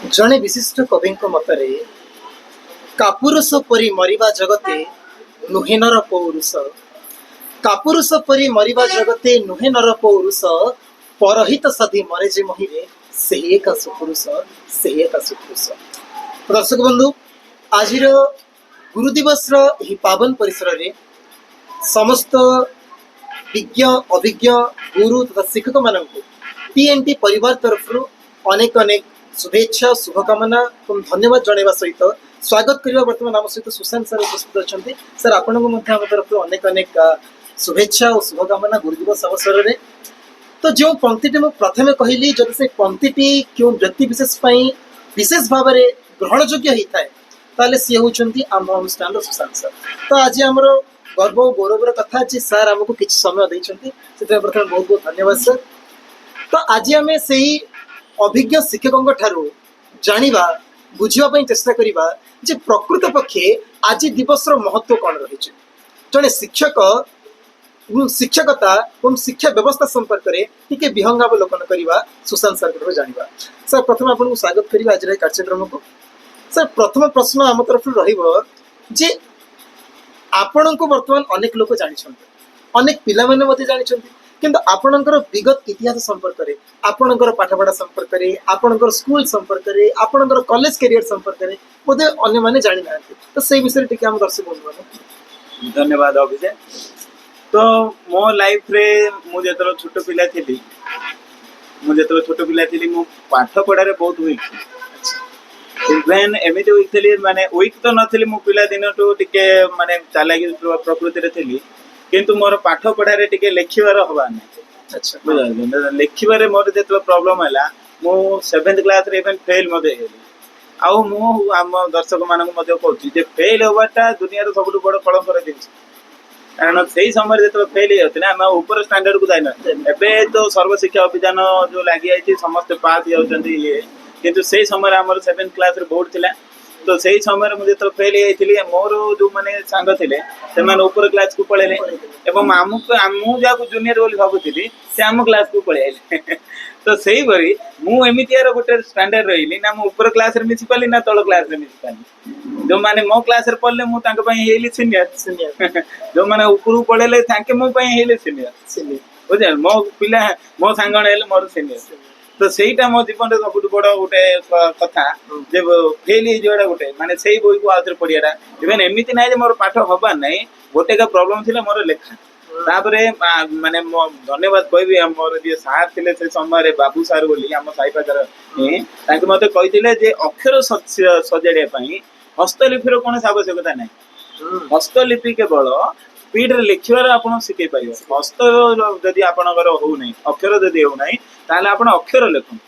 जड़े विशिष्ट कवि मतरे कापुरुष परी मरिबा जगते नुहे नर पौरुष। कापुरुष परी मरिबा जगते नुहे नर पौरुष। परहित सधी मरे जे महिरे सेही एका सुपुरुष सेही एका सुपुरुष। दर्शक बंधु आज गुरु दिवस पावन परिसर रे समस्त विज्ञ अभिज्ञ गुरु तथा शिक्षक मान टीएनटी परिवार तरफ अनेक अनेक शुभेच्छा शुभकामना और धन्यवाद जनवा सहित स्वागत करने बर्तमान आम सहित सुशांत सर उपस्थित अच्छा सर आपण तरफ अनेक अनेक शुभेच्छा और शुभकामना गुरु दिवस अवसर में। तो जो पंक्ति मुझे प्रथम कहली जब से पंक्ति क्यों व्यक्ति विशेष विशेष भाव में ग्रहणयोग्य होता है ताले सी होती आम अनुष्ठान सुशांत सर। तो आज आम गर्व और गौरवर कथा जी सर आमको किसी समय देते प्रथम बहुत बहुत धन्यवाद सर। तो आज आम से अभिज्ञ शिक्षकों ठारू जानिबा बुझापी चेष्टा करिबा जे प्रकृत पक्षे आज दिवस महत्व कौन रही। जड़े शिक्षक शिक्षकता और शिक्षा व्यवस्था संपर्क में टिके विहंगावलोकन करवा सुशांत सर जानिबा। सर प्रथम आपको स्वागत करिबा आज कार्यक्रम को। सर प्रथम प्रश्न आम तरफ जे आपण को वर्तमान अनेक लोक जानी अनेक पिला माने जानी किंतु आपणकर विगत इतिहास संपर्क में आपणकर पाठपढ़ा संपर्क में आपणकर स्कूल संपर्क में आपणकर कॉलेज कैरियर संपर्क में बोधे अन्य माने जानी ना। तो से विषय टिके हम दर्शक बंधु धन्यवाद अभिषेक। तो मो लाइफ रे मु जेतरो छोट पिला थी मु पाठ पढ़ारे बहुत वीक इवेन एमिति वीक थी माने वीक तो नथली मु पिला दिन टू टिके माने चालाकी प्रकृति रे थी किंतु मोर पाठ पढ़ारे टिके लेखिबार हवा नै। अच्छा बुझा लेखिबारे मोर जेतलो प्रॉब्लम हैला मु 7th क्लास रे इवेन फेल मते हेली आउ मु आम दर्शक मानक मते कहूची जे फेल होबाटा दुनिया रो सबटु बड़ कलंकर जिनिस कारण से समय जो फेल होते आम ऊपर स्टैंडर्ड को जाइना एबे तो सर्वशिक्षा अभियान जो लगी जाइए समस्त पास होती ये किंतु से समय आम 7th क्लास रे बोर्ड थिला तो से समय मुझे तो फेल होती मोर जो मैंने सांग थे से ऊपर क्लास को पढ़े एवं आमको जहाँ जूनियर बोली भावुली से आम क्लास को पढ़े आए तो से भरी मुझे गोटे स्टैंडर्ड रही ना मु ऊपर क्लास रे मिसी पाली ना तल क्लास रे मिसी पाली जो मैंने मो क्लास रे पढ़ले मुझे सीनियर जो मैंने ऊपर पढ़े ताके मो सीनियर बुझे मो पिला मो सांग मोर सीनियर तो सेटा मो जीवन सब बड़ गोटे कथा जे फेल हो गोटे माने से बही को आउे पढ़िया इवेन एमती ना मोर पाठ हबार ना गोटे का प्रोब्लेम थी मोर लेखा तापरे माने धन्यवाद कहबी मोर जे सार थे से समय बाबू सार बोली आम साई पाखर मत कही जे अक्षर सजाड़ा हस्तलिपिर कौन आवश्यकता ना हस्तलिपि केवल स्पीड रे लिखिबार आपण शिखै पारिबो हस्त जदि आपणकर हो नै अक्षर जदि हो नै ताले आपण अक्षर लेखन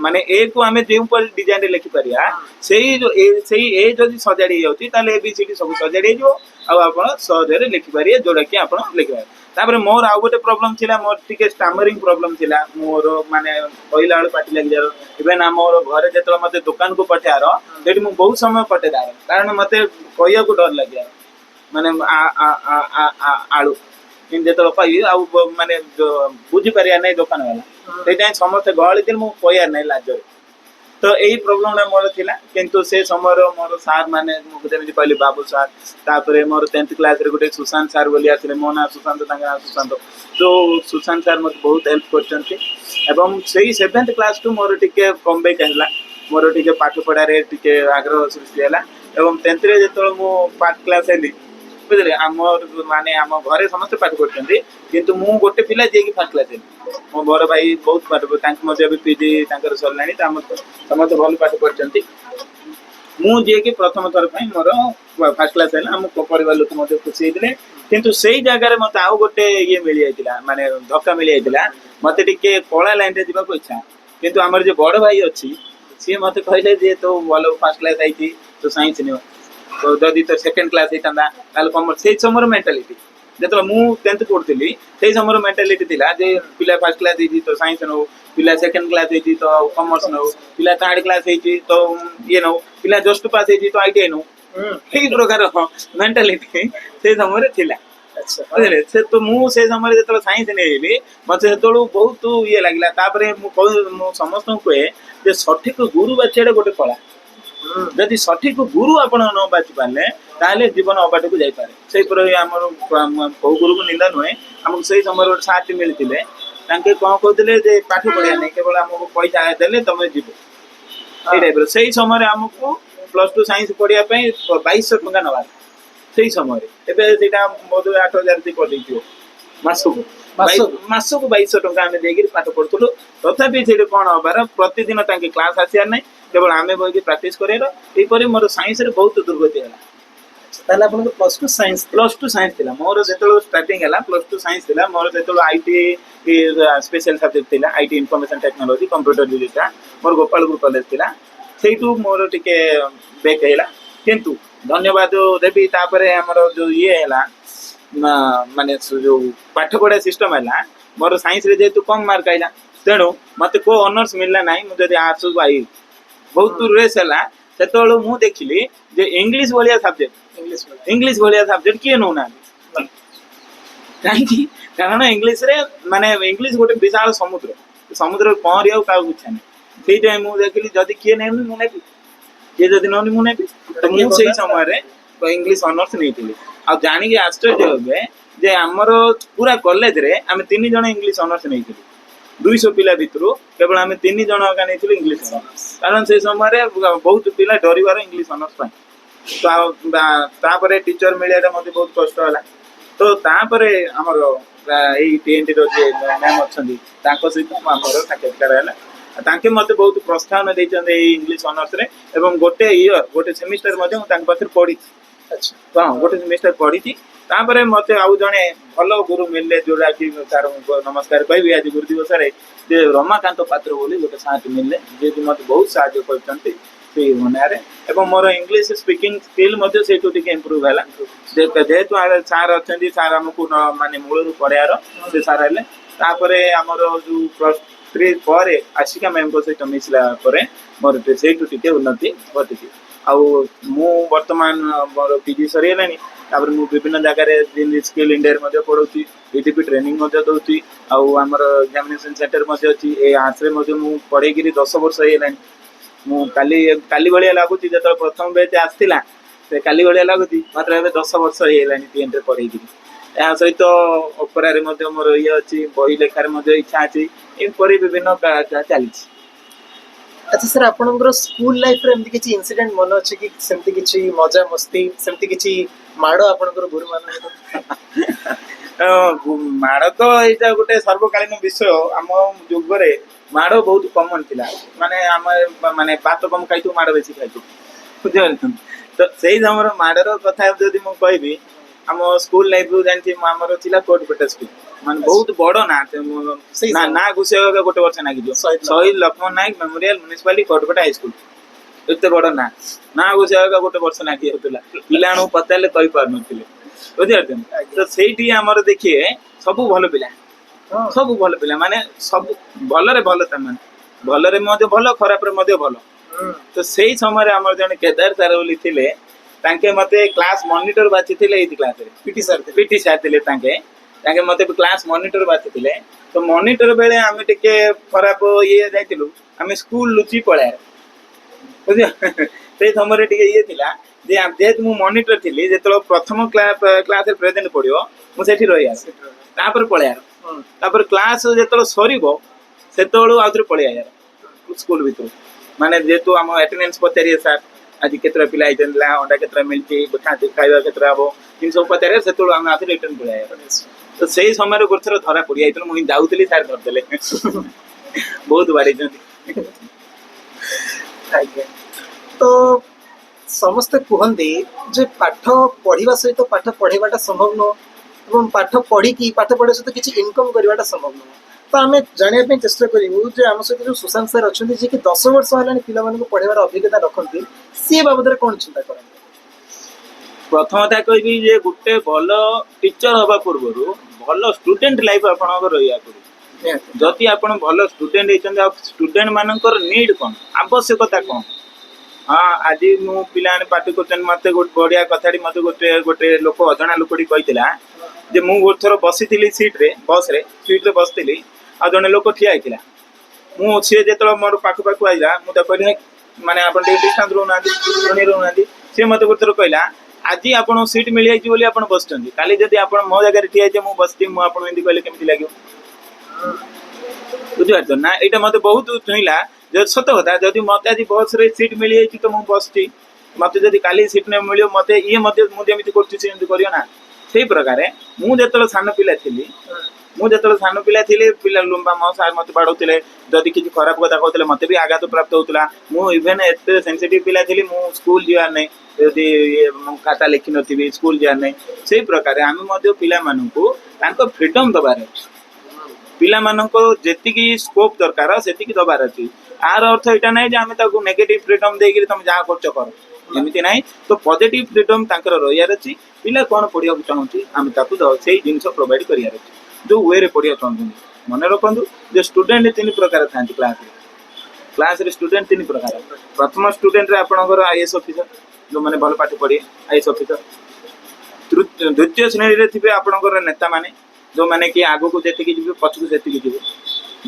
माने ए को आमे जेउ पर डिजाइन रे लिखि पारिया सेही जो ए जदि सजाड़ी जाउती ताले एबीसीडी सब सजाड़ी जो आ आपण सहज रे लिखि पारिए जोडा कि आपण लिखिबा। तापर मोर आ गोटे प्रॉब्लम थिला मोर टिके स्टैमरिंग प्रॉब्लम थिला मोर माने पहिला वाले पार्टी लागि जारो इवेन मोर घरे जेतला मते दुकान को पठार सेठी मु बहुत समय पठेदार कारण मते कहिया को डर लागिया माने आलू जो कही माने बुझी पारिया नहीं दुकान वाला से समस्त गहली दिन मुझे कह ना लाज तो यही प्रोब्लेम मोर थिला किंतु से समय मोर सार माने जमी कहली बाबू सार तापर मोर 10th क्लास रे गोटे सुशांत सार बोली आसले मो ना सुशांत सुशांत तो सुशांत सार मत बहुत हेल्प कर से 7th क्लास टू मोर टिके कम बैक है मोर टिके पाठ पढ़ारे टिके आग्रह सृष्टि है 10th रे जो मु 5th क्लास हेली बुझे आम माने आम घरे समस्त पाठ पढ़ते किंतु मु गोटे पिला जे कि 1st क्लास मो बड़ भाई बहुत पाठ मत पीजी सरला समस्त भल पाठ पढ़ते मुझे कि प्रथम थर मोर 1st क्लास है आम परिवार लोक मत खुशी होते किंतु से जगार मत आउ गोटे ये मिल जाता माने धक्का मिल जाता मत टे कला लाइन रे जावाक इच्छा किंतु आमर जो बड़ भाई अच्छी सी मत कहले जे तो भल 1st क्लास आई तो साइंस नियो तो जदि तो 2nd क्लास होता कमर्स से समय मेंटालिटी जो मु 10th पढ़ी से समय मेंटालिटी थिला जे पिला 1st क्लास होती तो साइंस नौ पिला 2nd क्लास होती तो कमर्स नौ पिला 3rd क्लास होती तो ये नौ पिला जस्ट पास होती तो आईटीआई नौ यही प्रकार मेंटालिटी से समय थिला। अच्छा बुझे से तो मुझे समय जो साइंस नहीं मत से बहुत ये लगे समस्त कहे ଯେ ସଠିକ ଗୁରୁ ବାଛିବାଟା ଗୋଟେ କଳା। ଯଦି ସଠିକ ଗୁରୁ ଆପଣ ନ ବାଛି ପାରିଲେ ତାହେଲେ ଜୀବନ ଅବାଟକୁ ଯାଇପାରେ। ସେଇପରି ଆମର କୋଉ ଗୁରୁକୁ ନିନ୍ଦା ନୁହେଁ, ଆମକୁ ସେଇ ସମୟରେ ଗୋଟେ ସାର୍ଟ ମିଳିଥିଲେ, ତାଙ୍କେ କଣ କହୁଥିଲେ ଯେ ପାଠ ପଢିବା ନାହିଁ, କେବଳ ଆମକୁ ପଇସା ଦେଲେ ତମେ ଯିବ, ଏଇ ଟାଇପର। ସେଇ ସମୟରେ ଆମକୁ +2 ସାଇନ୍ସ ପଢିବା ପାଇଁ 2200 ଟଙ୍କା ନେବାର ସେଇ ସମୟରେ। ଏବେ ସେଇଟା ବୋଧହୁଏ 8000 କରିଦେଇଥିବ ମାସକୁ। ମାସକୁ 2200 ଟଙ୍କା ଆମେ ଦେଇକିରି ପାଠ ପଢୁଥିଲୁ। ତଥାପି ସେଇଠି କଣ ହବାର, ପ୍ରତିଦିନ ତାଙ୍କେ କ୍ଲାସ ଆସିବାର ନାହିଁ, କେବଳ ଆମେ ବହିକି ପ୍ରାକ୍ଟିସ କରିବାର। ଏଇପରି ମୋର ସାଇନ୍ସରେ ବହୁତ ଦୁର୍ଗତି ହେଲା। ତାହେଲେ ଆପଣଙ୍କ +2 ସାଇନ୍ସ? +2 ସାଇନ୍ସ ଥିଲା ମୋର ଯେତେବେଳେ ଷ୍ଟାର୍ଟିଂ ହେଲା। +2 ସାଇନ୍ସ ଥିଲା ମୋର। ଯେତେବେଳେ ଆଇଟି ସ୍ପେଶାଲ ସବଜେକ୍ଟ ଥିଲା, ଆଇଟି ଇନଫର୍ମେସନ ଟେକ୍ନୋଲୋଜି କମ୍ପ୍ୟୁଟର ଯୋଉଟା ମୋର ଗୋପାଳପୁର କଲେଜ ଥିଲା। ସେଇଠୁ ମୋର ଟିକେ ବ୍ରେକ୍ ହେଇଲା, କିନ୍ତୁ ଧନ୍ୟବାଦ ଦେବି। ତାପରେ ଆମର ଯୋଉ ଇଏ ହେଲା, ମାନେ ଯୋଉ ପାଠ ପଢା ସିଷ୍ଟମ ହେଲା, ମୋର ସାଇନ୍ସରେ ଯେହେତୁ କମ ମାର୍କ ଆଇଲା, ତେଣୁ ମତେ କୋଉ ଅନର୍ସ ମିଳିଲା ନାହିଁ। ମୁଁ ଯଦି ଆର୍ଟ୍ସକୁ ଆଇଲି, ବହୁତ ରେସ୍ ହେଲା। ସେତେବେଳେ ମୁଁ ଦେଖିଲି ଯେ ଇଂଲିଶ ଭଳିଆ ସବଜେକ୍ଟ କିଏ ନଉନାହାନ୍ତି। କାହିଁକି? କାରଣ ଇଂଲିଶରେ ମାନେ ଇଂଲିଶ ଗୋଟେ ବିଶାଳ ସମୁଦ୍ରରେ ପହଁରିବାକୁ କାହାକୁ ଇଚ୍ଛା ନାହିଁ। ସେଇଥିପାଇଁ ମୁଁ ଦେଖିଲି ଯଦି କିଏ ନେଉନି ମୁଁ ନେବି, କିଏ ଯଦି ନଉନି ମୁଁ ନେବି। ତ ମୁଁ ସେଇ ସମୟରେ ଇଂଲିଶ ଅନର୍ସ ନେଇଥିଲି। ଆଉ ଜାଣିକି ଆଶ୍ଚର୍ଯ୍ୟ ହେବେ ଯେ ଆମର ପୁରା କଲେଜରେ ଆମେ 3 ଜଣ ଇଂଲିଶ ଅନର୍ସ ନେଇଥିଲୁ। 200 ପିଲା ଭିତରୁ କେବଳ ଆମେ 3 ଜଣ ନେଇଥିଲୁ ଇଂଲିଶ ଅନର୍ସ। କାରଣ ସେଇ ସମୟରେ ବହୁତ ପିଲା ଡରିବାର ଇଂଲିଶ ଅନର୍ସ ପାଇଁ। ତ ତାପରେ ଟିଚର ମିଳିବାଟା ମତେ ବହୁତ କଷ୍ଟ ହେଲା। ତ ତାପରେ ଆମର ଏଇ TNTର ଯିଏ ମ୍ୟାମ୍ ଅଛନ୍ତି, ତାଙ୍କ ସହିତ ଆମର ସାକ୍ଷାତକାର ହେଲା। ତାଙ୍କେ ମତେ ବହୁତ ପ୍ରୋତ୍ସାହନ ଦେଇଛନ୍ତି ଏଇ ଇଂଲିଶ ଅନର୍ସରେ। ଏବଂ ଗୋଟେ ସେମିଷ୍ଟର ମଧ୍ୟ ମୁଁ ତାଙ୍କ ପାଖରେ ପଢିଛି। ହଁ, ଗୋଟେ ସେମିଷ୍ଟର ପଢିଛି। ତାପରେ ମତେ ଆଉ ଜଣେ ଭଲ ଗୁରୁ ମିଳିଲେ, ଯୋଉଟା କି ସାର୍ ନମସ୍କାର କହିବି ଆଜି ଗୁରୁ ଦିବସରେ, ଯେ ରମାକାନ୍ତ ପାତ୍ର ବୋଲି ଗୋଟେ ସାର୍ ମିଳିଲେ, ଯିଏକି ମତେ ବହୁତ ସାହାଯ୍ୟ କରିଛନ୍ତି ସେଇ ମନରେ। ଏବଂ ମୋର ଇଂଲିଶ ସ୍ପିକିଂ ସ୍କିଲ୍ ମଧ୍ୟ ସେଇଠୁ ଟିକେ ଇମ୍ପ୍ରୁଭ୍ ହେଲା। ଯେହେତୁ ସାର୍ ଅଛନ୍ତି, ସାର୍ ଆମକୁ ମାନେ ମୂଳରୁ ପଢେଇବାର ସେ ସାର୍ ହେଲେ। ତାପରେ ଆମର ଯୋଉ +3 ପରେ ଆଶିକା ମ୍ୟାମଙ୍କ ସହିତ ମିଶିଲା ପରେ ମୋର ସେଇଠୁ ଟିକେ ଉନ୍ନତି ଘଟିଛି। ଆଉ ମୁଁ ବର୍ତ୍ତମାନ ମୋର PG ସରିଗଲାଣି। ତାପରେ ମୁଁ ବିଭିନ୍ନ ଜାଗାରେ ସ୍କିଲ୍ ଇଣ୍ଡିଆରେ ମଧ୍ୟ ପଢଉଛି, EDP ଟ୍ରେନିଂ ମଧ୍ୟ ଦଉଛି। ଆଉ ଆମର ଏକ୍ସାମିନେସନ ସେଣ୍ଟର ମଧ୍ୟ ଅଛି। ଏଇ ଆର୍ଟ୍ସରେ ମଧ୍ୟ ମୁଁ ପଢେଇକିରି 10 ବର୍ଷ ହେଇଗଲାଣି। ମୁଁ କାଲି ଭଳିଆ ଲାଗୁଛି, ଯେତେବେଳେ ପ୍ରଥମ ବ୍ୟାଚ୍ ଆସିଥିଲା ସେ କାଲି ଭଳିଆ ଲାଗୁଛି, ମାତ୍ର ଏବେ 10 ବର୍ଷ ହେଇଗଲାଣି TNTରେ ପଢେଇକିରି। ଏହା ସହିତ ଅପେରାରେ ମଧ୍ୟ ମୋର ଇଏ ଅଛି, ବହି ଲେଖାରେ ମଧ୍ୟ ଇଚ୍ଛା ଅଛି। ଏପରି ବିଭିନ୍ନ ଚାଲିଛି। ଆଚ୍ଛା ସାର୍, ଆପଣଙ୍କର ସ୍କୁଲ ଲାଇଫରେ ଏମିତି କିଛି ଇନସିଡେଣ୍ଟ ମନେ ଅଛି କି? ସେମିତି କିଛି ମଜା ମସ୍ତି, ସେମିତି କିଛି ମାଡ଼ ଆପଣଙ୍କର ଗୁରୁମାନଙ୍କ? ମାଡ଼ ତ ଏଇଟା ଗୋଟେ ସର୍ବକାଳୀନ ବିଷୟ। ଆମ ଯୁଗରେ ମାଡ଼ ବହୁତ କମନ ଥିଲା। ମାନେ ଆମେ ଭାତ କମ ଖାଇଥିବୁ, ମାଡ଼ ବେଶୀ ଖାଇଥିବୁ, ବୁଝିପାରୁଛନ୍ତି? ତ ସେଇ ସମୟର ମାଡ଼ର କଥା ଯଦି ମୁଁ କହିବି, ଆମ ସ୍କୁଲ ଲାଇଫରୁ ଜାଣିଛି, ଆମର ଥିଲା କୋଟପେଟା ସ୍କୁଲ। ମାନେ ବହୁତ ବଡ ନାଁ ଘୁଷିବାକୁ ଗୋଟେ ବର୍ଷ ଲାଗିଯିବ। Shaheed Laxman Nayak memorial municipality Kotpad high school. ଏତେ ବଡ ନାଁ ଘୁଷିବାକୁ ଗୋଟେ ବର୍ଷ ଲାଗି ଯାଉଥିଲା। ପିଲାମାନଙ୍କୁ ପଚାରିଲେ କହିପାରୁନଥିଲେ, ବୁଝିପାରୁଛନ୍ତି? ତ ସେଇଠି ଆମର ଦେଖିବେ ସବୁ ଭଲ ପିଲା, ମାନେ ସବୁ ଭଲରେ ଭଲ। ସେମାନେ ଭଲରେ ମଧ୍ୟ ଭଲ, ଖରାପରେ ମଧ୍ୟ ଭଲ। ତ ସେଇ ସମୟରେ ଆମର ଜଣେ କେଦାର ସାର୍ ବୋଲି ଥିଲେ, ତାଙ୍କେ ମତେ କ୍ଲାସ ମନିଟର ବାଛିଥିଲେ। ଏଇଥି କ୍ଲାସରେ ପିଟି ସାର୍ ଥିଲେ। ତାଙ୍କେ ମତେ କ୍ଲାସ ମନିଟର ବାଛିଥିଲେ। ତ ମନିଟର ବେଳେ ଆମେ ଟିକେ ଖରାପ ଯାଇଥିଲୁ, ଆମେ ସ୍କୁଲ ଲୁଚି ପଳାଏ, ବୁଝିଲ? ସେଇ ସମୟରେ ଟିକେ ଥିଲା ଯେ ଯେହେତୁ ମୁଁ ମନିଟର ଥିଲି, ଯେତେବେଳେ ପ୍ରଥମ କ୍ଲାସରେ ପ୍ରେଜେଣ୍ଟ ପଡିବ ମୁଁ ସେଠି ରହିଆ, ତାପରେ ପଳେଇଆ। ତାପରେ କ୍ଲାସ ଯେତେବେଳେ ସରିବ ସେତେବେଳୁ ଆଉଥରେ ପଳେଇ ଆଇବାର ସ୍କୁଲ ଭିତରୁ। ମାନେ ଯେହେତୁ ଆମ ଆଟେଣ୍ଡାନ୍ସ ପଚାରିବେ ସାର୍, ଆଜି କେତେଟା ପିଲା ହେଇଛନ୍ତି, ଅଣ୍ଡା କେତେଟା ମିଳିଛି, ଖାଇବା କେତେଟା ହବ, କିନ୍ତୁ ସବୁ ପଚାରିବେ। ସେତେବେଳୁ ଆମେ ଆଉଥରେ ରିଟର୍ନ ପଳେଇ ଆଇବାର। ତ ସେଇ ସମୟରେ ଗୋଟେ ଥର ଧରା ପଡି ଯାଇଥିଲୁ। ମୁଁ ଯାଉଥିଲି, ସାର୍ ଧରିଦେଲେ। ବହୁତ ବାଡେଇଛନ୍ତି। ଆଜ୍ଞା। ତ ସମସ୍ତେ କୁହନ୍ତି ଯେ ପାଠ ପଢିବା ସହିତ ପାଠ ପଢେଇବାଟା ସମ୍ଭବ ନୁହଁ, ଏବଂ ପାଠ ପଢିବା ସହିତ କିଛି ଇନକମ୍ କରିବାଟା ସମ୍ଭବ ନୁହଁ। ତ ଆମେ ଜାଣିବା ପାଇଁ ଚେଷ୍ଟା କରିବୁ ଯେ ଆମ ସହିତ ଯୋଉ ସୁଶାନ୍ତ ସାର୍ ଅଛନ୍ତି, ଯିଏକି 10 ବର୍ଷ ହେଲାଣି ପିଲାମାନଙ୍କୁ ପଢେଇବାର ଅଭିଜ୍ଞତା ରଖନ୍ତି, ସିଏ ବାବଦରେ କଣ ଚିନ୍ତା କରନ୍ତି? ପ୍ରଥମ କଥା କହିବି ଯେ ଗୋଟେ ଭଲ ଟିଚର ହବା ପୂର୍ବରୁ ଭଲ ଷ୍ଟୁଡେଣ୍ଟ ଲାଇଫ ଆପଣଙ୍କର ରହିବାକୁ ପଡିବ। ଯଦି ଆପଣ ଭଲ ଷ୍ଟୁଡେଣ୍ଟ ହେଇଛନ୍ତି, ଆଉ ଷ୍ଟୁଡେଣ୍ଟ ମାନଙ୍କର ନିଡ୍ କଣ, ଆବଶ୍ୟକତା କଣ? ହଁ, ଆଜି ମୁଁ ପିଲାମାନେ ପାଟି କରୁଛନ୍ତି, ମତେ ଗୋଟେ ବଢିଆ କଥାଟି ମତେ ଗୋଟେ ଲୋକ, ଅଜଣା ଲୋକଟି କହିଥିଲା ଯେ ମୁଁ ଗୋଟେ ଥର ବସିଥିଲି ବସରେ ସିଟରେ ବସିଥିଲି, ଆଉ ଜଣେ ଲୋକ ଠିଆ ହେଇଥିଲା। ମୁଁ ସିଏ ଯେତେବେଳେ ମୋର ପାଖକୁ ଆଇଲା ମୁଁ ତାକୁ କହିଲି ମାନେ ଆପଣ ଟିକେ ଡିଷ୍ଟାନ୍ସ ରହୁନାହାନ୍ତି ଶୁଣି ରହୁନାହାନ୍ତି। ସିଏ ମୋତେ ଗୋଟେ ଥର କହିଲା ଆଜି ଆପଣଙ୍କୁ ସିଟ୍ ମିଳିଯାଇଛି ବୋଲି ଆପଣ ବସିଛନ୍ତି, କାଲି ଯଦି ଆପଣ ମୋ ଜାଗାରେ ଠିଆ ହେଇଛେ ମୁଁ ବସିଛି ମୁଁ ଆପଣଙ୍କୁ ଏମିତି କହିଲେ କେମିତି ଲାଗିବ? ବୁଝିପାରୁଛ ନା? ଏଇଟା ମୋତେ ବହୁତ ଛୁଇଁଲା। ଯଦି ସତ କଥା ଯଦି ମୋତେ ଆଜି ବସରେ ସିଟ୍ ମିଳିଯାଇଛି ତ ମୁଁ ବସିଛି, ମୋତେ ଯଦି କାଲି ସିଟ୍ ନ ମିଳିବ ମୋତେ ଇଏ ମଧ୍ୟ ମୁଁ ଯେମିତି କରୁଛି ସେ ଏମିତି କରିବ ନା। ସେଇ ପ୍ରକାରେ ମୁଁ ଯେତେବେଳେ ସାନ ପିଲା ଥିଲି ପିଲା ଲୁମ୍ବା ମୋ ସାର୍ ମୋତେ ବାଡ଼ଉଥିଲେ, ଯଦି କିଛି ଖରାପ କଥା କହୁଥିଲେ ମୋତେ ବି ଆଘାତ ପ୍ରାପ୍ତ ହଉଥିଲା। ମୁଁ ଇଭେନ୍ ଏତେ ସେନ୍ସିଟିଭ୍ ପିଲା ଥିଲି, ମୁଁ ସ୍କୁଲ ଯିବାର ନାହିଁ, ଯଦି ମୁଁ ଖାତା ଲେଖିନଥିବି ସ୍କୁଲ ଯିବାର ନାହିଁ। ସେଇ ପ୍ରକାରେ ଆମେ ମଧ୍ୟ ପିଲାମାନଙ୍କୁ ତାଙ୍କ ଫ୍ରିଡମ୍ ଦେବାର ଅଛି, ପିଲାମାନଙ୍କୁ ଯେତିକି ସ୍କୋପ୍ ଦରକାର ସେତିକି ଦେବାର ଅଛି। ଆର ଅର୍ଥ ଏଇଟା ନାହିଁ ଯେ ଆମେ ତାକୁ ନେଗେଟିଭ୍ ଫ୍ରିଡମ୍ ଦେଇକିରି ତମେ ଯାହା କରୁଛ କର, ଏମିତି ନାହିଁ। ତ ପଜିଟିଭ୍ ଫ୍ରିଡମ୍ ତାଙ୍କର ରହିବାର ଅଛି। ପିଲା କ'ଣ ପଢ଼ିବାକୁ ଚାହୁଁଛି ଆମେ ତାକୁ ସେଇ ଜିନିଷ ପ୍ରୋଭାଇଡ୍ କରିବାର ଅଛି, ଯେଉଁ ୱେରେ ପଢ଼ିବାକୁ ଚାହୁଁଛନ୍ତି। ମନେ ରଖନ୍ତୁ ଯେ ଷ୍ଟୁଡେଣ୍ଟ 3 ପ୍ରକାର ଥାନ୍ତି କ୍ଲାସରେ ଷ୍ଟୁଡେଣ୍ଟ 3 ପ୍ରକାର। ପ୍ରଥମ ଷ୍ଟୁଡେଣ୍ଟରେ ଆପଣଙ୍କର IAS ଅଫିସର, ଯେଉଁମାନେ ଭଲ ପାଠ ପଢ଼ିବେ IAS ଅଫିସର। ଦ୍ୱିତୀୟ ଶ୍ରେଣୀରେ ଥିବେ ଆପଣଙ୍କର ନେତାମାନେ, ଯେଉଁମାନେ କି ଆଗକୁ ଯେତିକି ଯିବେ ପଛକୁ ସେତିକି ଯିବେ,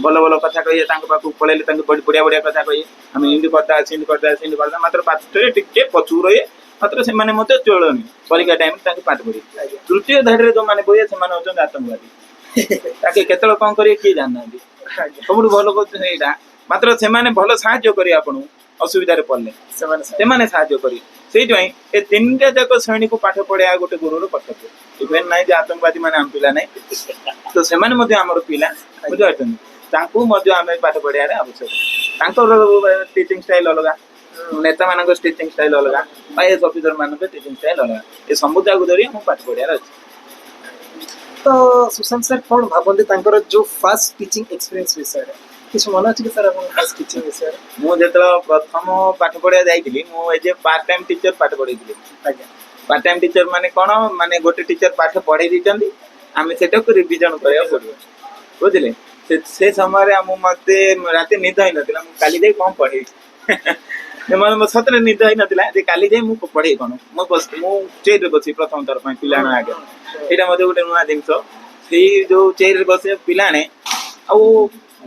ଭଲ ଭଲ କଥା କହିବେ, ତାଙ୍କ ପାଖକୁ ପଳେଇଲେ ତାଙ୍କୁ ବଢ଼ିଆ ବଢ଼ିଆ କଥା କହିବେ, ଆମେ ଏମିତି କରିଦେବା ସେମିତି କରିଦେବା ସେମିତି କରିଦେବା, ମାତ୍ର ପାଠରେ ଟିକେ ପଛକୁ ରହିବେ, ମାତ୍ର ସେମାନେ ମଧ୍ୟ ଚଳନି ପରୀକ୍ଷା ଟାଇମ୍ରେ ତାଙ୍କୁ ପାଠ ପଢ଼ିବେ। ତୃତୀୟ ଧାଡ଼ିରେ ଯେଉଁମାନେ ବହିବେ ସେମାନେ ହେଉଛନ୍ତି ଆତଙ୍କବାଦୀ, ତାକେ କେତେବେଳେ କ'ଣ କରିବେ କିଏ ଜାଣିନାହାନ୍ତି। ସବୁଠୁ ଭଲ କରୁଛନ୍ତି ଏଇଟା, ମାତ୍ର ସେମାନେ ଭଲ ସାହାଯ୍ୟ କରିବେ ଆପଣଙ୍କୁ ଅସୁବିଧାରେ ପଡ଼ିଲେ, ସେମାନେ ସାହାଯ୍ୟ କରିବେ। ସେଇଥିପାଇଁ ଏ 3ଟା ଯାକ ଶ୍ରେଣୀକୁ ପାଠ ପଢ଼ିବା ଗୋଟେ ଗୁରୁର କର୍ତ୍ତବ୍ୟ। ଇଭେନ୍ ନାହିଁ ଯେ ଆତଙ୍କବାଦୀ ମାନେ ଆମ ପିଲା ନାହିଁ, ତ ସେମାନେ ମଧ୍ୟ ଆମର ପିଲା, ବୁଝିପାରୁଛନ୍ତି। ତାଙ୍କୁ ମଧ୍ୟ ଆମେ ପାଠ ପଢ଼ିବାର ଆବଶ୍ୟକ। ତାଙ୍କର ଟିଚିଂ ଷ୍ଟାଇଲ୍ ଅଲଗା, ନେତାମାନଙ୍କ ଟିଚିଂ ଷ୍ଟାଇଲ୍ ଅଲଗା, IAS ଅଫିସର ମାନଙ୍କ ଟିଚିଂ ଷ୍ଟାଇଲ୍ ଅଲଗା। ଏ ସମୁଦାୟକୁ ଧରି ଆମକୁ ପାଠ ପଢ଼ିବାର ଅଛି। ତ ସୁଶାନ୍ତ ସାର୍ କ'ଣ ଭାବନ୍ତି ତାଙ୍କର ଯେଉଁ ଫାର୍ଷ୍ଟ ଟିଚିଂ ଏକ୍ସପିରିଏନ୍ସ ବିଷୟରେ କିଛି ମନେ ଅଛି କି ସାର୍ ଆପଣଙ୍କ ଫାର୍ଷ୍ଟ ଟିଚିଂ ବିଷୟରେ? ମୁଁ ଯେତେବେଳେ ପ୍ରଥମ ପାଠ ପଢ଼ିବା ଯାଇଥିଲି ମୁଁ ଏଜ୍ ଏ ପାର୍ଟ ଟାଇମ୍ ଟିଚର ପାଠ ପଢ଼େଇଥିଲି। ଆଜ୍ଞା। ପାର୍ଟ ଟାଇମ୍ ଟିଚର ମାନେ କ'ଣ, ମାନେ ଗୋଟେ ଟିଚର ପାଠ ପଢ଼େଇ ଦେଇଛନ୍ତି, ଆମେ ସେଟାକୁ ରିଭିଜନ କରିବାକୁ ପଡ଼ିବ, ବୁଝିଲେ। ସେ ସମୟରେ ମୋତେ ରାତି ନିଦ ହେଇନଥିଲା, ମୁଁ କାଲି ଯାଇ କ'ଣ ପଢ଼େଇବି। ମୋ ସତରେ ନିଦ ହେଇନଥିଲା ଯେ କାଲି ଯାଇ ମୁଁ ପଢ଼େଇ କ'ଣ। ମୁଁ ଚେୟାରରେ ବସି ପ୍ରଥମ ଥର ପାଇଁ ପିଲାମାନଙ୍କ ଆଗରେ, ଏଇଟା ମଧ୍ୟ ଗୋଟେ ନୂଆ ଜିନିଷ। ସେଇ ଯେଉଁ ଚେୟାରରେ ବସିବା ପିଲାମାନେ ଆଉ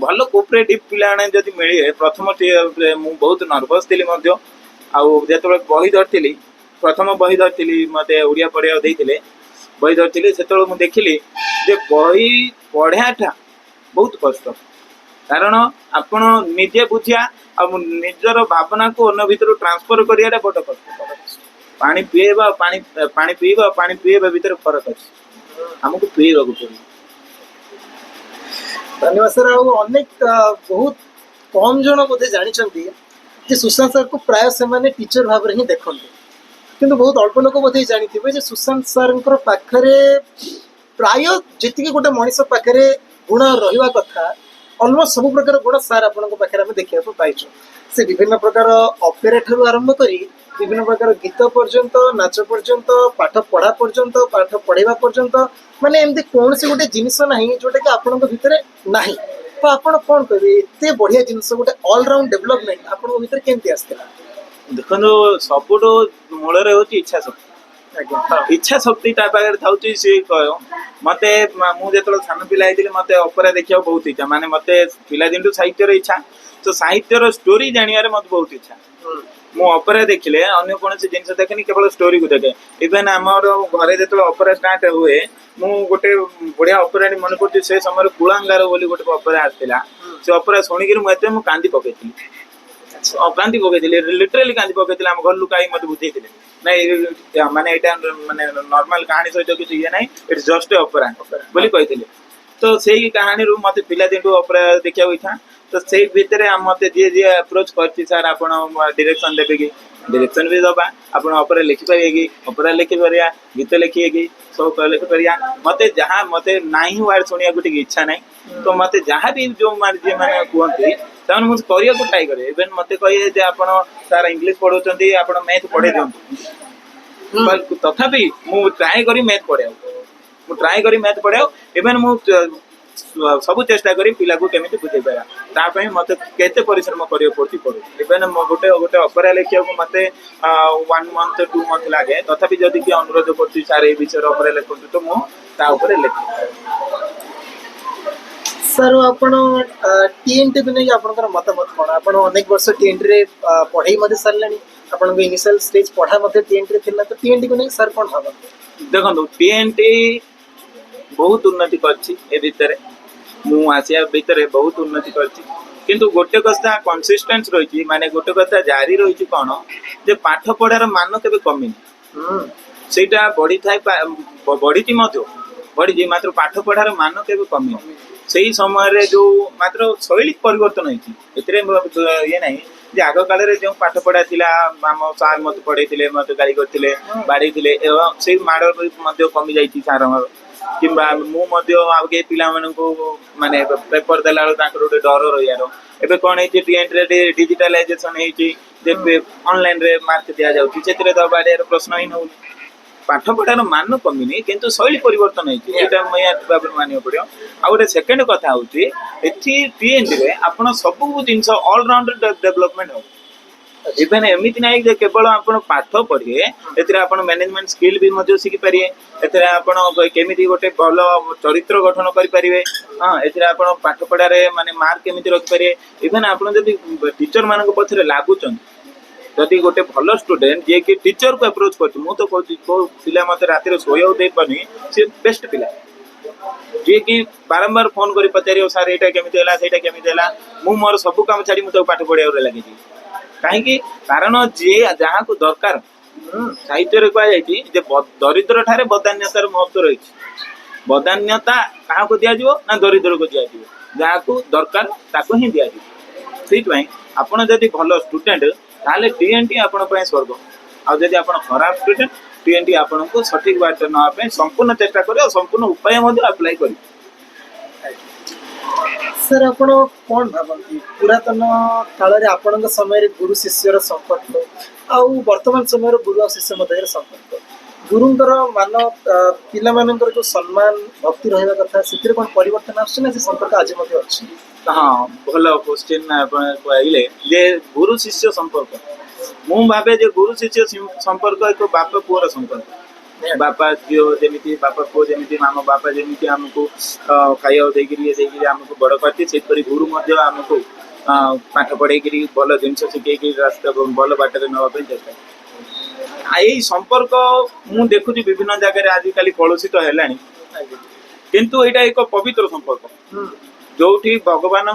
ଭଲ କୋପରେଟିଭ୍ ପିଲାମାନେ ଯଦି ମିଳିବେ, ପ୍ରଥମ ମୁଁ ବହୁତ ନର୍ଭସ୍ ଥିଲି ମଧ୍ୟ। ଆଉ ଯେତେବେଳେ ବହି ଧରିଥିଲି, ପ୍ରଥମ ବହି ଧରିଥିଲି, ମୋତେ ଓଡ଼ିଆ ପଢ଼ିବାକୁ ଦେଇଥିଲେ, ବହି ଧରିଥିଲି, ସେତେବେଳେ ମୁଁ ଦେଖିଲି ଯେ ବହି ପଢ଼ିବାଟା ବହୁତ କଷ୍ଟ। କାରଣ ଆପଣ ନିଜେ ବୁଝିବା ଆଉ ନିଜର ଭାବନାକୁ ଅନ୍ୟ ଭିତରୁ ଟ୍ରାନ୍ସଫର କରିବାଟା ବଡ଼ କଷ୍ଟ। ପାଣି ପିଇବା ଭିତରେ ଫରକ ଅଛି, ଆମକୁ ପିଇବାକୁ ପଡ଼ିବ। ଧନ୍ୟବାଦ ସାର୍। ଆଉ ଅନେକ ବହୁତ କମ୍ ଜଣ ବୋଧେ ଜାଣିଛନ୍ତି ଯେ ସୁଶାନ୍ତ ସାର୍କୁ ପ୍ରାୟ ସେମାନେ ଟିଚର ଭାବରେ ହିଁ ଦେଖନ୍ତି, କିନ୍ତୁ ବହୁତ ଅଳ୍ପ ଲୋକ ବୋଧେ ଜାଣିଥିବେ ଯେ ସୁଶାନ୍ତ ସାର୍ଙ୍କର ପାଖରେ ପ୍ରାୟ ଯେତିକି ଗୋଟେ ମଣିଷ ପାଖରେ ଗୁଣ ରହିବା କଥା ଅଲମୋଷ୍ଟ ସବୁ ପ୍ରକାର ଗୁଣ ସାର୍ ଆପଣଙ୍କ ପାଖରେ ଆମେ ଦେଖିବାକୁ ପାଇଛୁ। ସେ ବିଭିନ୍ନ ପ୍ରକାର ଅପେରା ଠାରୁ ଆରମ୍ଭ କରି ବିଭିନ୍ନ ପ୍ରକାର ଗୀତ ପର୍ଯ୍ୟନ୍ତ, ନାଚ ପର୍ଯ୍ୟନ୍ତ, ପାଠ ପଢ଼ା ପର୍ଯ୍ୟନ୍ତ, ପାଠ ପଢ଼େଇବା ପର୍ଯ୍ୟନ୍ତ, ମାନେ ଏମିତି କୌଣସି ଗୋଟେ ଜିନିଷ ନାହିଁ ଯୋଉଟାକି ଆପଣଙ୍କ ଭିତରେ ନାହିଁ। ତ ଆପଣ କ'ଣ କହିବେ ଏତେ ବଢ଼ିଆ ଜିନିଷ ଗୋଟେ ଅଲରାଉଣ୍ଡ ଡେଭଲପମେଣ୍ଟ ଆପଣଙ୍କ ଭିତରେ କେମିତି ଆସିଥିଲା? ଦେଖନ୍ତୁ, ସବୁଠୁ ମୂଳରେ ହେଉଛି ଇଚ୍ଛା ଶକ୍ତି। ଇଚ୍ଛା ଶକ୍ତି ତା ପାଖରେ ଥାଉଛି। ସିଏ କହିବ ମୋତେ, ମୁଁ ଯେତେବେଳେ ସାନ ପିଲା ହେଇଥିଲି ମୋତେ ଅପେରା ଦେଖିବାକୁ ବହୁତ ଇଚ୍ଛା, ମାନେ ମୋତେ ପିଲାଦିନଠୁ ସାହିତ୍ୟର ଇଚ୍ଛା, ତ ସାହିତ୍ୟର ଷ୍ଟୋରି ଜାଣିବାରେ ମୋତେ ବହୁତ ଇଚ୍ଛା। ମୁଁ ଅପେରା ଦେଖିଲେ ଅନ୍ୟ କୌଣସି ଜିନିଷ ଦେଖେନି, କେବଳ ଷ୍ଟୋରିକୁ ଦେଖେ। ଇଭେନ୍ ଆମର ଘରେ ଯେତେବେଳେ ଅପେରା ଷ୍ଟାର୍ଟ ହୁଏ, ମୁଁ ଗୋଟେ ବଢ଼ିଆ ଅପେରାଟି ମନେ କରୁଛି, ସେ ସମୟରେ କୁଳାଙ୍ଗାର ବୋଲି ଗୋଟେ ଅପେରା ଆସିଥିଲା। ସେ ଅପେରା ଶୁଣିକିରି ମୁଁ କାନ୍ଦି ପକେଇଥିଲି, ଲିଟରାଲି କାନ୍ଦି ପକେଇଥିଲି। ଆମ ଘର ଲୋକ ଆଇ ମୋତେ ବୁଝେଇଥିଲେ, ନାଇଁ ମାନେ ଏଇଟା ମାନେ ନର୍ମାଲ କାହାଣୀ ସହିତ କିଛି ଇଏ ନାହିଁ, ଇଟ୍ସ ଜଷ୍ଟ ଅପେରା ବୋଲି କହିଥିଲେ। ତ ସେଇ କାହାଣୀରୁ ମୋତେ ପିଲାଦିନଠୁ ଅପେରା ଦେଖିବାକୁ ଇଚ୍ଛା। ତ ସେଇ ଭିତରେ ମୋତେ ଯିଏ ଆପ୍ରୋଚ୍ କରିଛି, ସାର୍ ଆପଣ ଡିରେକ୍ସନ୍ ଦେବେ କି? ଡିରେକ୍ସନ୍ ବି ଦେବା। ଆପଣ ଅପେରା ଲେଖିପାରିବେ କି? ଅପେରା ଲେଖିପାରିବା। ଗୀତ ଲେଖିବେ କି? ସବୁ ଲେଖିପାରିବା। ମୋତେ ନାହିଁ ୱାର୍ଡ ଶୁଣିବାକୁ ଟିକେ ଇଚ୍ଛା ନାହିଁ। ତ ମୋତେ ଯାହା ବି ଯିଏମାନେ କୁହନ୍ତି ସେମାନେ ମୁଁ କରିବାକୁ ଟ୍ରାଏ କରେ। ଇଭେନ୍ ମୋତେ କହିବେ ଯେ ଆପଣ ସାର୍ ଇଂଲିଶ ପଢ଼ାଉଛନ୍ତି, ଆପଣ ମ୍ୟାଥ୍ ପଢ଼େଇ ଦିଅନ୍ତୁ। ତଥାପି ମୁଁ ଟ୍ରାଏ କରି ମ୍ୟାଥ୍ ପଢ଼ାଉ। ଇଭେନ୍ ମୁଁ ସବୁ ଚେଷ୍ଟା କରି ପିଲାକୁ କେମିତି ବୁଝେଇ ପାରିବା, ତା ପାଇଁ ମୋତେ କେତେ ପରିଶ୍ରମ କରିବାକୁ ପଡ଼ୁଛି। ଇଭେନ୍ ଗୋଟେ ଅପେରା ଲେଖିବାକୁ ମୋତେ 1 month 2 month ଲାଗେ। ତଥାପି ଯଦି କିଏ ଅନୁରୋଧ କରୁଛି ସାର୍ ଏଇ ବିଷୟରେ ଅପେରା ଲେଖନ୍ତୁ, ତ ମୁଁ ତା ଉପରେ ଲେଖେ। सर आपण टीएनटी को नहीं आपनकर मतामत कोन आपण अनेक वर्ष टीएनटी रे पढ़ाई मध्ये सरलानी आपण इनिशियल स्टेज पढ़ा मध्ये टीएनटी रे थिला तो टीएनटी को नहीं सर कोन भाबा देखो टीएनटी बहुत उन्नति करछि ए भितर मु आसिया भितर बहुत उन्नति करछि किंतु गोटे कथा कंसिस्टेंस रही माने गोटे कथा जारी रही कौन जे पाठ पढ़ार मान केबे कमिनी सेटा बढ़ी थाए बढ़ी बढ़ी मात्र पाठ पढ़ार मान केबे कमिनी सेही समय रे जो मात्र शैली परिवर्तन होइछि एतरे ये नहीं जे आग काल रे जो पाठ पढ़ा थिला आम सार मत पढ़े मत गाड़ी करथिले बाड़ी थिले एवं से माड़ मध्य कमी जाइछि सार किंबा मु मध्य आगे पिला माननको माने पेपर देला तांकर गोटे डर रहियारो एबे कोन है टीएनटी रे डिजिटलाइजेशन है जे ऑनलाइन रे मार्क दिया जाउछि सेतरे दबाडे प्रश्न ही नउनी पाठ पढ़ार मान कमिनी किंतु शैली परिवर्तन होइछि मानिया पड़ो आ गोटे सेकेंड कथा होछि एथि टीएनटी रे आपण सब जिंस ऑल राउंड डेवलपमेंट हो इवेन एमिति नाही जे केवल आपण पाठ पढ़िए एथिरे आपण मैनेजमेंट स्किल भी मध्य सिखि परिए एथिरे आपण केमिति गोटे भल चरित्र गठन करि परिबे हां एथिरे आपण पाठ पढ़ारे माने मार्क केमिति रखि परिए इवेन आपण जदि टीचर मानक पथरे लागुचन जदि गोटे भल स्टूडेंट जे कि टीचर को अप्रोच करछु मु तो कहछि को पिला मते राति रे सोयो दे पनी से बेस्ट पिला जे कि बारंबार फोन करी पचारियो सर एटा केमिति होला सेटा केमिति होला मु मोर सब काम छाडी मु तो पाठ पढ़िया रे लागि छी काहे कारण जे जहाँ को दरकार साहित्य रे कह जाइछि जे दरिद्र ठारे बदान्यतार महत्व रही बदान्यता कहाँ को दिया जिवो ना दरिद्र को दिया जिवो जहाँ को दरकार ताको ही दिया जिवो ठीक भाई आपण जदि भलो स्टूडेंट ताले टीएनटी आपण पय स्वर्ग आ जदि आपण खराब स्टूडेंट टीएनटी आपण को सठिक बाट न पे संपूर्ण चेष्टा करे और संपूर्ण उपाय मध्ये अप्लाई करी सर आपण कोन भाबंती पुरातन काल रे आपण समय रे गुरु शिष्यर संपर्क आउ वर्तमान समय रे गुरु और शिष्य मध्य संपर्क गुरुंकर मान पिला मानकर जो सम्मान भक्ति रहबा कथा सितिर कोन परिवर्तन आछे ना से संपर्क आज मध्ये अछि हाँ भल क्वेश्चन आपण कहले जे गुरु शिष्य संपर्क मु भाबे जे गुरु शिष्य संपर्क एक बाप पुअर संपर्क बापा झील जमी बापा पुओ जमी आम बापा जमी आमको खाया देकर आमको बड़ करती से गुरु आमको पाठ पढ़े भल जिन शिखे रास्ता भल बाटर नापी चेष्टा यही संपर्क मु देखुची विभिन्न जगह आजिकल कलुषित है किंतु यहाँ एक पवित्र संपर्क जो भगवान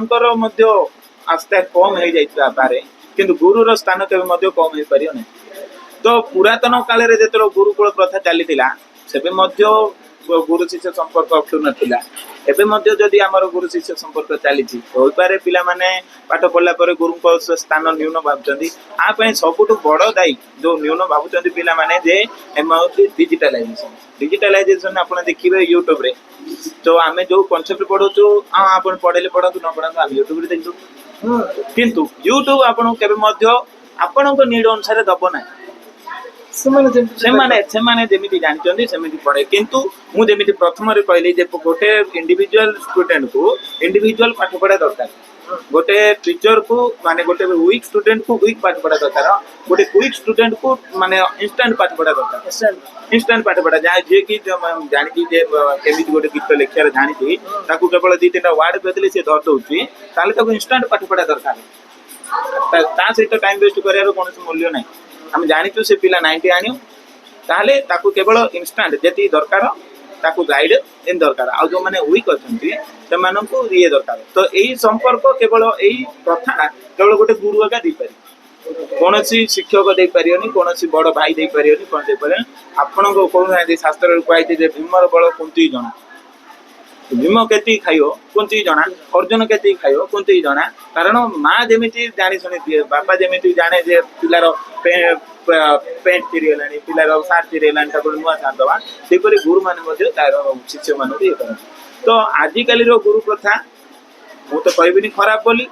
आस्था कम हो जाए किंतु गुरुर स्थान के कम हो पार ना तो पुरातन काल रे जेतलो गुरुकुल प्रथा चलीथिला सेबे मध्य गुरु शिष्य संपर्क अक्षुण नथिला एबे मध्य जदि हमर गुरु शिष्य संपर्क चलीछि होई पारे पिला माने पाठ पढ़ला परे गुरु को स्थान न्यून भाबचंदी आ पय सबुटु बड़ दायी जो न्यून भाबचंदी पिला माने जे एमाउंट डिजिटलाइजेशन आपण देखिबे YouTube रे तो आमे जो कांसेप्ट पढोचो आ आपण पढले पढतु न पढतु हम YouTube रे देखु किंतु YouTube आपण केबे मध्य आपणको नीड अनुसार दबो ना सेमाने जेमिति जानचंदी सेमिति पढ़े किंतु मु जेमिति प्रथम रे कहली जे गोटे इंडिविजुअल स्टूडेंट को इंडिविजुअल पाठ पढ़ा दरकार गोटे टीचर को माने गोटे वीक स्टूडेंट को वीक पाठ पढ़ा दरकार गोटे क्विक स्टूडेंट को माने इंस्टेंट पाठ पढ़ा दरकार इंस्टेंट पाठ पढ़ा जा जे कि जानि जे केमिति गोटे गीत लेक्चर जानि छी ताकू केवल 2-3 वर्ड कहले से धर दोउची ताले ताकू इंस्टेंट पाठ पढ़ा दरकार ता सहित टाइम वेस्ट करियार कोनोसी मूल्य नाही हम जानिचु से पिला 90 आनियो ताले ताकू केवल इंस्टेंट जेती दरकार ताकू गाइड इन दरकार आ जो माने वीक अछंती से माननको ये दरकार तो एही संपर्क केवल एही प्रथा केवल गोटे गुरु आगा दी पारी कोनोसी शिक्षक दे पारियोनी कोनोसी बड़ भाई दे पारियोनी कोन दे पारे आपण को कोन शास्त्र रे कहैते जे भीमर बळ कुंती जणा भीम केती खाइयो कुंती जणा अर्जुन केती खाइयो कुंती जणा कारण माँ जेमिति जानी सुनी दिए बापा जेमिति जाने जे पिलार पेंट चिरीगलानी पिलार सार्ट चिरीगलानी ताको नुआ सार दवा सेपरि गुरु माने मध्ये तार शिष्य माने ये करन तो आजिकली रो गुरु प्रथा मु तो कहबिनी खराब बोली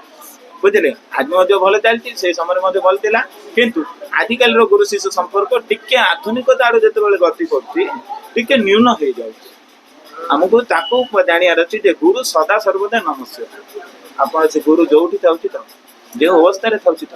बुझले आज मध्ये भल चलती से समय मध्ये भल थिला किंतु आजिकली रो गुरु शिष्य संपर्क टिके आधुनिकता आड़ जते बेले गति करती टिके न्यून हो जाउची हमको ताको जानियार अछि जे गुरु सदा सर्वदा नमस्य आपण से गुरु जोठी थाउची त जे अवस्था रे थाउची त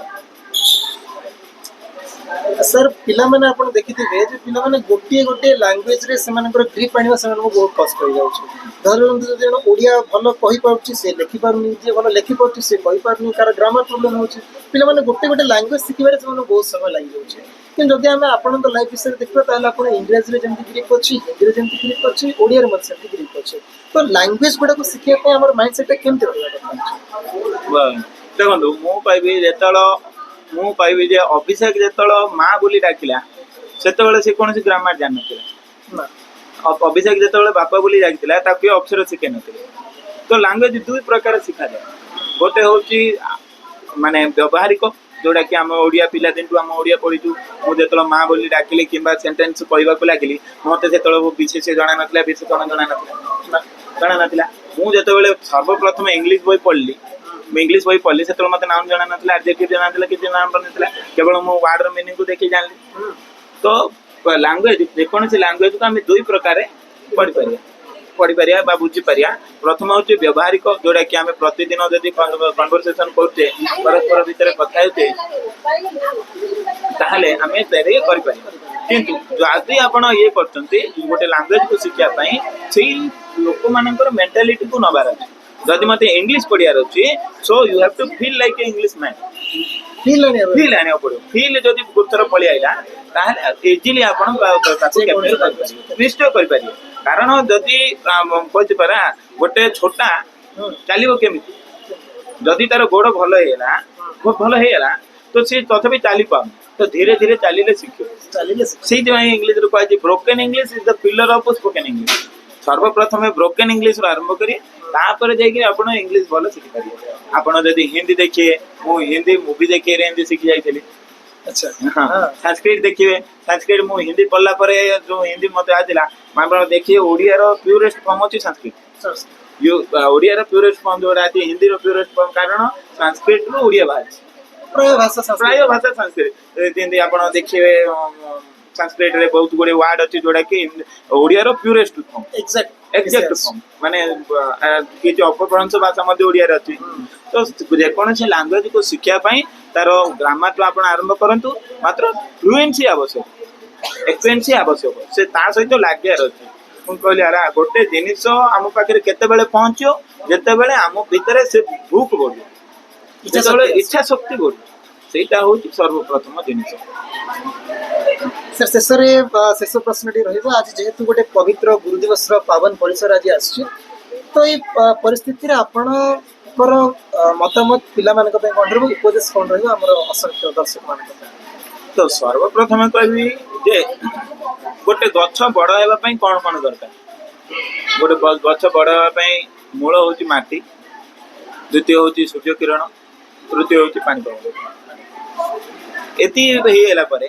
सर पिलामाने आपण देखिथिबे जे पिलामाने गोटे गोटे लैंग्वेज रे सेमानकर ग्रिप आनिबा सेमानको बहुत कष्ट हो जाउछ धरନ୍ତୁ ଯଦି ଜଣ ଓଡ଼ିଆ ଭଲ କହିପାରୁଛି ସେ ଲେଖିପାରୁନି ଯିଏ ଭଲ ଲେଖିପାରୁଛି ସେ କହିପାରୁନି କାର ଗ୍ରାମାର ପ୍ରୋବ୍ଲେମ୍ ହେଉଛି ପିଲାମାନେ ଗୋଟେ ଗୋଟେ ଲାଙ୍ଗୁଏଜ ଶିଖିବାରେ ସେମାନଙ୍କୁ ବହୁତ ସମୟ ଲାଗିଯାଉଛି କିନ୍ତୁ ଯଦି ଆମେ ଆପଣଙ୍କ ଲାଇଫ୍ ବିଷୟରେ ଦେଖିବା ତାହେଲେ ଆପଣ ଇଂରାଜୀରେ ଯେମିତି ଗ୍ରିପ୍ ଅଛି ହିନ୍ଦୀରେ ଯେମିତି ଗ୍ରିପ୍ ଅଛି ଓଡ଼ିଆରେ ମଧ୍ୟ ସେମିତି ଗ୍ରିପ୍ ଅଛି ତ ଲାଙ୍ଗୁଏଜ ଗୁଡ଼ାକୁ ଶିଖିବା ପାଇଁ ଆମର ମାଇଣ୍ଡ ସେଟ୍ଟା କେମିତି ରହିବା କଥା ଦେଖନ୍ତୁ ମୁଁ କହିବି ଯେ ଅଭିଷେକ ଯେତେବେଳେ ମା ବୋଲି ଡାକିଲା ସେତେବେଳେ ସେ କୌଣସି ଗ୍ରାମାର ଜାଣିନଥିଲା ନା ଅଭିଷେକ ଯେତେବେଳେ ବାପା ବୋଲି ଡାକିଥିଲା ତାକୁ ଅକ୍ଷର ଶିଖେଇ ନଥିଲେ ତ ଲାଙ୍ଗୁଏଜ ଦୁଇ ପ୍ରକାର ଶିଖାଯାଏ ଗୋଟେ ହେଉଛି ମାନେ ବ୍ୟବହାରିକ ଯୋଉଟା କି ଆମ ଓଡ଼ିଆ ପିଲାଦିନଠୁ ଆମ ଓଡ଼ିଆ ପଢିଛୁ ମୁଁ ଯେତେବେଳେ ମା ବୋଲି ଡାକିଲି କିମ୍ବା ସେଣ୍ଟେନ୍ସ କହିବାକୁ ଲାଗିଲି ମତେ ସେତେବେଳେ ବିଶେଷ ଜଣା ନଥିଲା ବିଶେଷଣ ଜଣା ନଥିଲା ମୁଁ ଯେତେବେଳେ ସର୍ବପ୍ରଥମେ ଇଂଲିଶ ବହି ପଢିଲି इंग्लिश बही पढ़ी से मत नाम जाना ना एडजेक्टिव जाना किसी नाम ना केवल मो वार्ड मीनिंग को देखी जानी तो लैंग्वेज जेकोसी लैंग्वेज को आम दुई प्रकार पढ़ी पार बुझीपर प्रथम हूँ व्यवहारिक जोटा कि आम प्रतिदिन जब कन्वर्सेशन करुचे परस्पर भितर कथा होते आम कर किंतु जदि आप ये गोटे लैंग्वेज को शिखापी से लोक मान मेंटालिटी को नबार अच्छे जदि मत इंग्लिश पढ़ियार अच्छी so you have to feel like a English man feel आने पड़ो फील जदि गुप्तर पलि आइला इजिली आप निश्चय कर कारण जदि कहती पारा गोटे छोटा चलो केमी जदि तार गोड़ भल होगा तो सी तथापि चली पाऊँ तो धीरे धीरे चलिए शिखे इंग्लिश कहुई broken English is the pillar of spoken English सर्वप्रथम ब्रोकेन इंग्लिश आरंभ करिए तापर जाइए आप इंग्लिश भल शिखि पारे आपड़ जदि हिंदी देखिए मु हिंदी मुवी देखिए हिंदी शिखी जाइए अच्छा हाँ संस्कृत देखिए संस्कृत मु हिंदी पढ़ला पर जो हिंदी मत आला आप देखिए ओडिया रो प्यूरेस्ट फॉर्म अच्छी संस्कृत ओडिया प्यूरेस्ट फॉर्म जो हिंदी रो प्यूरेस्ट फॉर्म कारण संस्कृत रू ओडिया बाहर प्राय भाषा संस्कृत जमी आप देखिए संस्कृत रे बहुत गुड़े वार्ड अच्छी जोड़ा कि ओडिया रो प्यूरेस्ट फॉर्म एक्जेक्ट फॉर्म माने किसी अपभ्रंश भाषा मध्य ओडिया रे अच्छी तो जेकोसी लैंग्वेज को शिखा तार ग्रामर तो आप आरंभ करूँ मात्र फ्लुएंसी आवश्यक एक्सपेरियंस आवश्यक से सहित लगियार अच्छे मुझे कहली अरे गोटे जिनिस आम पाखे केते पहुँचो जिते बड़े आम भितर से भूख बढ़ इच्छा शक्ति बढ़ सेटा हूँ सर्वप्रथम जिनिस सर शेष प्रश्नटी आज जेहेतु गोटे पवित्र गुरु दिवस पावन परिसर आज आसछि तो ये परिस्थिति रे आपणकर मतामत पिला मानक पे कोन रहबो उपदेश कोन रहबो हमर असंख्य दर्शक मानक तो सर्वप्रथम कहबी जे गोटे गछ बड़ हेबा पई कोन कोन दरकार गोटे गछ बड़ हेबा पई मूल होची माटी द्वितीय होची सूर्य किरण तृतीय होची पानी पवन एति हेला परे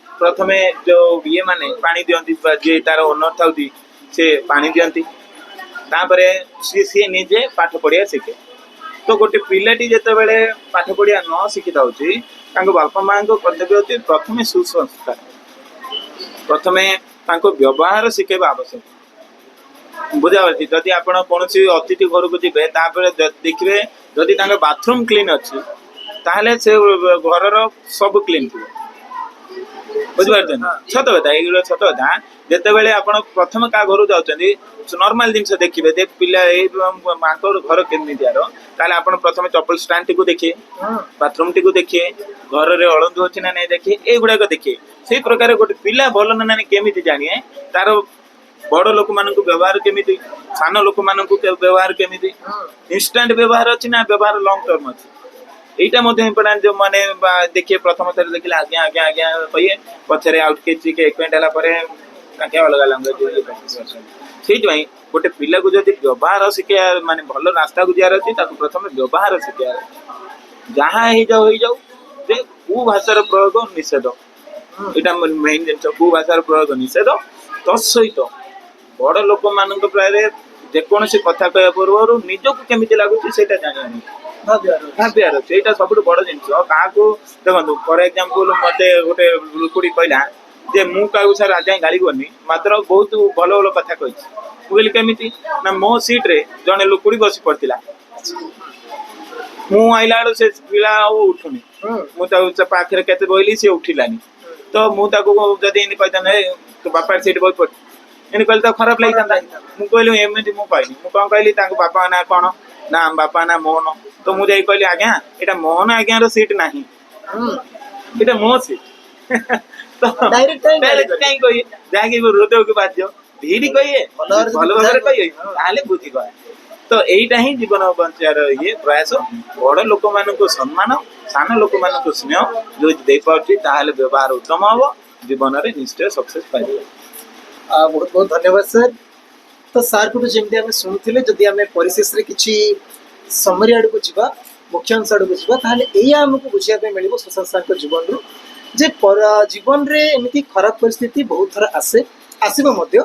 प्रथमे जो ये माने पानी दियंती जे तार ओनर थाउती से पानी दियंती तापरे सी निजे पाठ पढ़िया शिखे तो गोटे पिलाटी जिते बड़े पाठ पढ़िया न शिखी थाउची तांको बापा माँ को कर्तव्य होती प्रथमे सुसंस्कार प्रथमे तांको व्यवहार शिखेबा आवश्यक बुझापी जदि आप कौन अतिथि घर को जीवे देखिए जदि बाथरूम क्लीन अच्छी ताहले से घर सब क्लीन थी बुझिपार सत कथा ये सत कथा जिते बड़े आप प्रथम क्या घर जाऊँगी नॉर्मल जिन देखिए पिला माँ घर केमियार ताले आप प्रथम चप्पल स्टैंड टी देखिए बाथरूम टी देखिए घर में अड़ंदू अच्छी ना नहीं देखिए ये गुड़ाक देखिए से प्रकार गोटे पिला भल ना केमी जानिए तार बड़ लोक मान व्यवहार केमी सान लोक मान व्यवहार केमी इंस्टांट व्यवहार अच्छी ना व्यवहार लंग टर्म अच्छी यहीटा इम्पोर्टाट जो मैंने देखिए प्रथम थर देखिए आज्ञा आज्ञा आज्ञा कहिए पचर आउट किसी एक मिनट है अलग लैंग्वेज से गोटे पिला को जब व्यवहार शिखा माने भल रास्ता को जार अच्छी प्रथम व्यवहार शिखा जहाँ हो जाऊ जे कुभाषार प्रयोग निषेध यहाँ मेन जिन कुभाषार प्रयोग निषेध तत्सहित बड़ लोक मान प्राय जेकोसी कथा कह पूर्व निजक केमी लगुच से जानी भावियार अच्छे यहाँ सब बड़ जिन क्या देखो फर एग्जांपल मत गोटे लुकुड़ी कहला जे मु क्या सर आज गाड़ी करनी मात्र बहुत भल भल कथा कही मुझे केमी ना मो सीट रे जड़े लुकुड़ी बसी पड़ता ମୁଁ ଆଇଲା ବେଳୁ ସେ ପିଲା ଆଉ ଉଠୁନି। ହୁଁ ମୁଁ ତାକୁ ପାଖରେ କେତେ ବଇଲି ସେ ଉଠିଲାନି। ତ ମୁଁ ତାକୁ ଯଦି ଏମିତି କହିଥାନ୍ତି ତୋ ବାପା ସେଇଠି ବଇ ପଡ ଏମିତି କହିଲି ତ ଖରାପ ଲାଗିଥାନ୍ତା। ମୁଁ କହିଲି ଏମିତି ମୁଁ କହିଲି ମୁଁ କଣ କହିଲି ତାଙ୍କ ବାପାଙ୍କ ନାଁ କଣ ନା ଆମ ବାପା ନାଁ ମୋହନ। ତ ମୁଁ ଯାଇ କହିଲି ଆଜ୍ଞା ଏଇଟା ମୋହନ ଆଜ୍ଞାର ସିଟ୍ ନାହିଁ, ହୁଁ ଏଇଟା ମୋ ସିଟ୍। ତ Direct କାଇଁ ଗାଳି direct କାଇଁ କହିବେ ଯାହାକି ହୃଦୟକୁ ବାଧ୍ୟ ଧୀରି କହିବେ ଭଲ ଭାବରେ ଯଦି ଭଲ ଭାବରେ ବୁଝାଏ କହିବେ ତାହେଲେ ବୁଝିବା। ତ ଏଇଟା ହିଁ ଜୀବନ ବଞ୍ଚିବାର ପ୍ରୟାସ। ବଡ ଲୋକମାନଙ୍କୁ ସମ୍ମାନ, ସାନ ଲୋକମାନଙ୍କୁ ସ୍ନେହ ଯୋଉ ଦେଇପାରୁଛି ତାହେଲେ ବ୍ୟବହାର ଉତ୍ତମ ହବ, ଜୀବନରେ ନିଶ୍ଚୟ ସକ୍ସେସ୍ ପାଇବ। ବହୁତ ବହୁତ ଧନ୍ୟବାଦ ସାର୍। ତ ସାର୍ କୁ ଯେମିତି ଆମେ ଶୁଣୁଥିଲେ, ଯଦି ଆମେ ପରିଶେଷରେ କିଛି ସମରି ଆଡକୁ ଯିବା, ମୁଖ୍ୟାଂଶ ଆଡକୁ ଯିବା, ତାହେଲେ ଏଇଆ ଆମକୁ ବୁଝିବା ପାଇଁ ମିଳିବ ସୁଶାନ୍ତ ସାର୍ଙ୍କ ଜୀବନରୁ ଯେ ଜୀବନରେ ଏମିତି ଖରାପ ପରିସ୍ଥିତି ବହୁତ ଥର ଆସିବ ମଧ୍ୟ,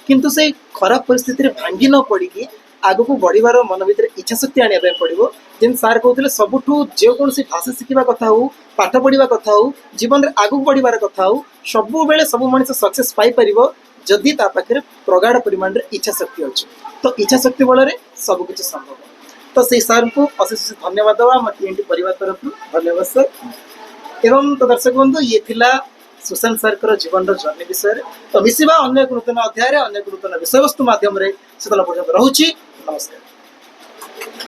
କିନ୍ତୁ ସେଇ ଖରାପ ପରିସ୍ଥିତିରେ ଭାଙ୍ଗି ନ ପଡ଼ିକି ଆଗକୁ ବଢ଼ିବାର ମନ ଭିତରେ ଇଚ୍ଛା ଶକ୍ତି ଆଣିବା ପାଇଁ ପଡ଼ିବ। ଯେମିତି ସାର୍ କହୁଥିଲେ, ସବୁଠୁ ଯେକୌଣସି ଭାଷା ଶିଖିବା କଥା ହଉ, ପାଠ ପଢ଼ିବା କଥା ହଉ, ଜୀବନରେ ଆଗକୁ ବଢ଼ିବାର କଥା ହଉ, ସବୁବେଳେ ସବୁ ମଣିଷ ସକ୍ସେସ୍ ପାଇପାରିବ ଯଦି ତା ପାଖରେ ପ୍ରଗାଢ଼ ପରିମାଣରେ ଇଚ୍ଛା ଶକ୍ତି ଅଛି। ତ ଇଚ୍ଛା ଶକ୍ତି ବଳରେ ସବୁ କିଛି ସମ୍ଭବ। ତ ସେଇ ସାର୍ଙ୍କୁ ଅଶେଷ ଧନ୍ୟବାଦ ଦେବା ଆମ TNT ପରିବାର ତରଫରୁ। ଧନ୍ୟବାଦ ସାର୍। ଏବଂ ତ ଦର୍ଶକ ବନ୍ଧୁ, ଇଏ ଥିଲା ସୁଶାନ୍ତ ସାର୍ଙ୍କର ଜୀବନର ଜର୍ଣ୍ଣି ବିଷୟରେ। ତ ମିଶିବା ଅନ୍ୟ ଏକ ନୂତନ ଅଧ୍ୟାୟରେ ଅନ୍ୟ ଏକ ନୂତନ ବିଷୟବସ୍ତୁ ମାଧ୍ୟମରେ। ସେତେବେଳେ ପର୍ଯ୍ୟନ୍ତ ରହୁଛି, ନମସ୍କାର।